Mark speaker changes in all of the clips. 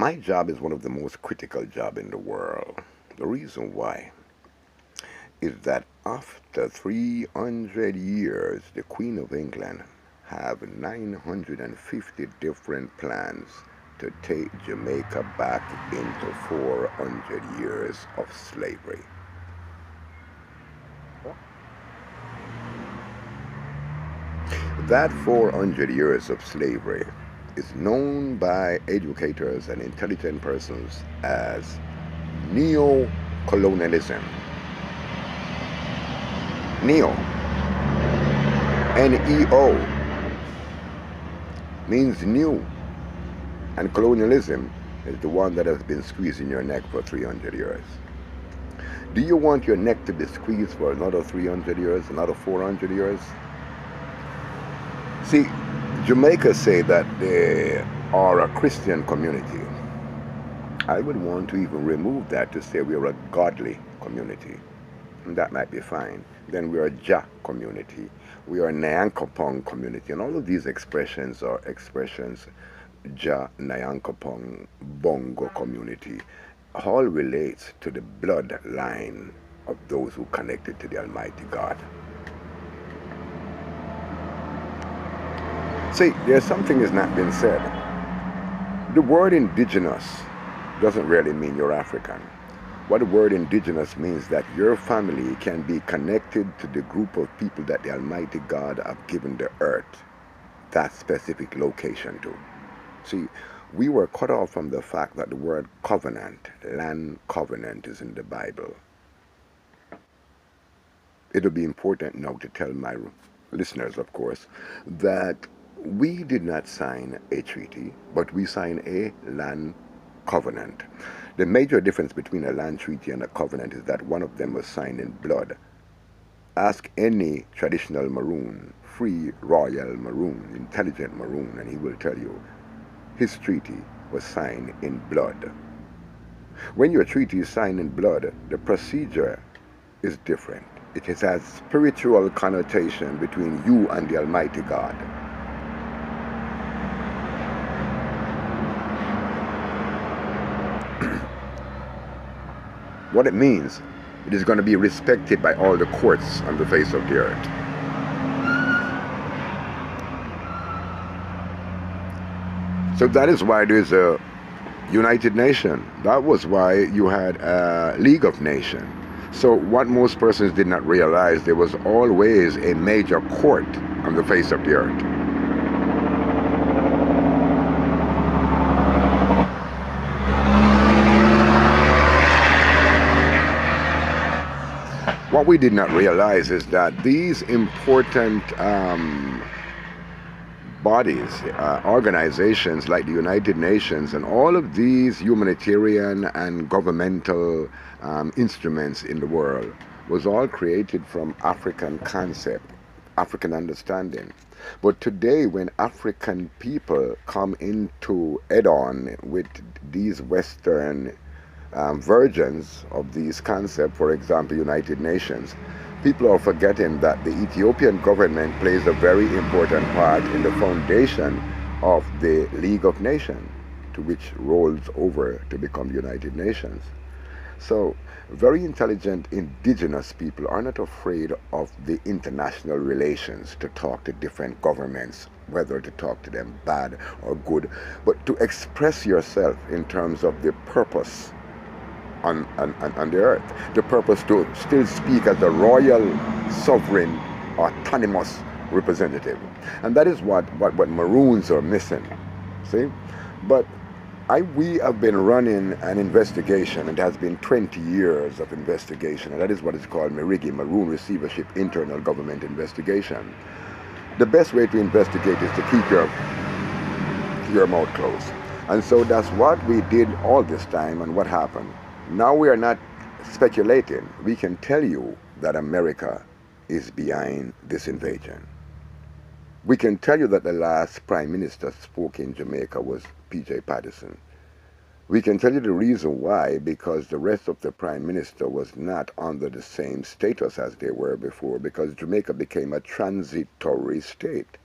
Speaker 1: My job is one of the most critical jobs in the world. The reason why is that after 300 years, the Queen of England have 950 different plans to take Jamaica back into 400 years of slavery. That 400 years of slavery is known by educators and intelligent persons as neo-colonialism. Neo, N-E-O, means new, and colonialism is the one that has been squeezing your neck for 300 years. Do you want your neck to be squeezed for another 300 years, another 400 years? See, Jamaica say that they are a Christian community. I would want to even remove that to say we are a godly community. And that might be fine. Then we are a Ja community. We are a Nyankopong community. And all of these expressions are expressions, Ja, Nyankopong, Bongo community, all relates to the bloodline of those who connected to the Almighty God. See, there's something that's not been said. The word indigenous doesn't really mean you're African. What the word indigenous means that your family can be connected to the group of people that the Almighty God have given the earth, that specific location to. See, we were cut off from the fact that the word covenant, land covenant, is in the Bible. It'll be important now to tell my listeners, of course, that we did not sign a treaty, but we signed a land covenant. The major difference between a land treaty and a covenant is that one of them was signed in blood. Ask any traditional Maroon, free royal Maroon, intelligent Maroon, and he will tell you his treaty was signed in blood. When your treaty is signed in blood, the procedure is different. It has spiritual connotation between you and the Almighty God. What it means, it is going to be respected by all the courts on the face of the earth. So that is why there's a United Nations. That was why you had a League of Nations. So what most persons did not realize, there was always a major court on the face of the earth. What we did not realize is that these important bodies, organizations like the United Nations and all of these humanitarian and governmental instruments in the world was all created from African concept, African understanding. But today when African people come into head-on with these Western versions of these concepts, for example, United Nations, people are forgetting that the Ethiopian government plays a very important part in the foundation of the League of Nations, to which rolls over to become United Nations. So, very intelligent indigenous people are not afraid of the international relations to talk to different governments, whether to talk to them bad or good, but to express yourself in terms of the purpose on the earth. The purpose to still speak as a royal, sovereign, autonomous representative. And that is what Maroons are missing. See? But we have been running an investigation. It has been 20 years of investigation, and that is what is called MRIGI, Maroon Receivership Internal Government Investigation. The best way to investigate is to keep your mouth closed. And so that's what we did all this time, and what happened. Now we are not speculating. We can tell you that America is behind this invasion. We can tell you that the last prime minister spoke in Jamaica was P.J. Patterson. We can tell you the reason why, because the rest of the prime minister was not under the same status as they were before, because Jamaica became a transitory state.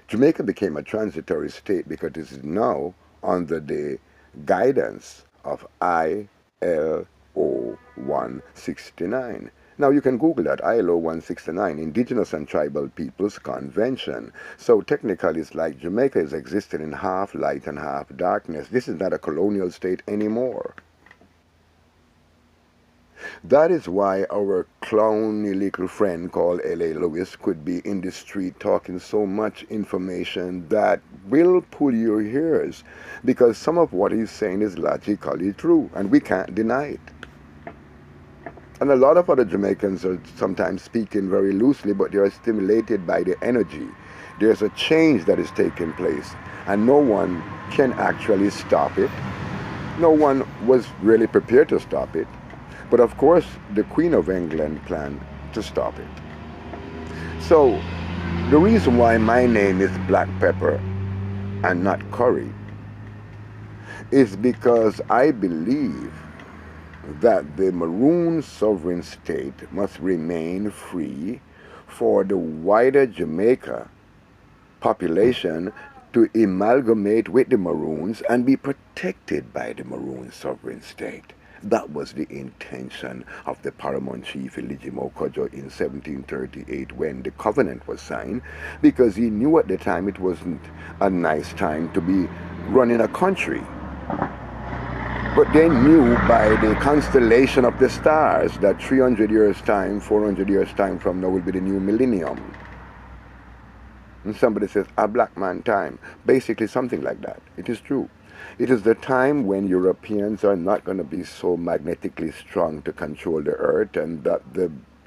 Speaker 1: Jamaica became a transitory state because it is now under the guidance of ILO 169. Now you can Google that, ILO 169, Indigenous and Tribal Peoples Convention. So technically it's like Jamaica is existing in half light and half darkness. This is not a colonial state anymore. That is why our clowny little friend called L.A. Lewis could be in the street talking so much information that will pull your ears, because some of what he's saying is logically true and we can't deny it. And a lot of other Jamaicans are sometimes speaking very loosely, but they are stimulated by the energy. There's a change that is taking place, and no one can actually stop it. No one was really prepared to stop it. But of course, the Queen of England planned to stop it. So, the reason why my name is Black Pepper and not Curry is because I believe that the Maroon sovereign state must remain free for the wider Jamaica population to amalgamate with the Maroons and be protected by the Maroon sovereign state. That was the intention of the paramount chief Elijimo Kojo in 1738 when the covenant was signed, because he knew at the time it wasn't a nice time to be running a country. But they knew by the constellation of the stars that 300 years' time, 400 years' time from now will be the new millennium. And somebody says, a black man time. Basically something like that. It is true. It is the time when Europeans are not going to be so magnetically strong to control the earth, and that the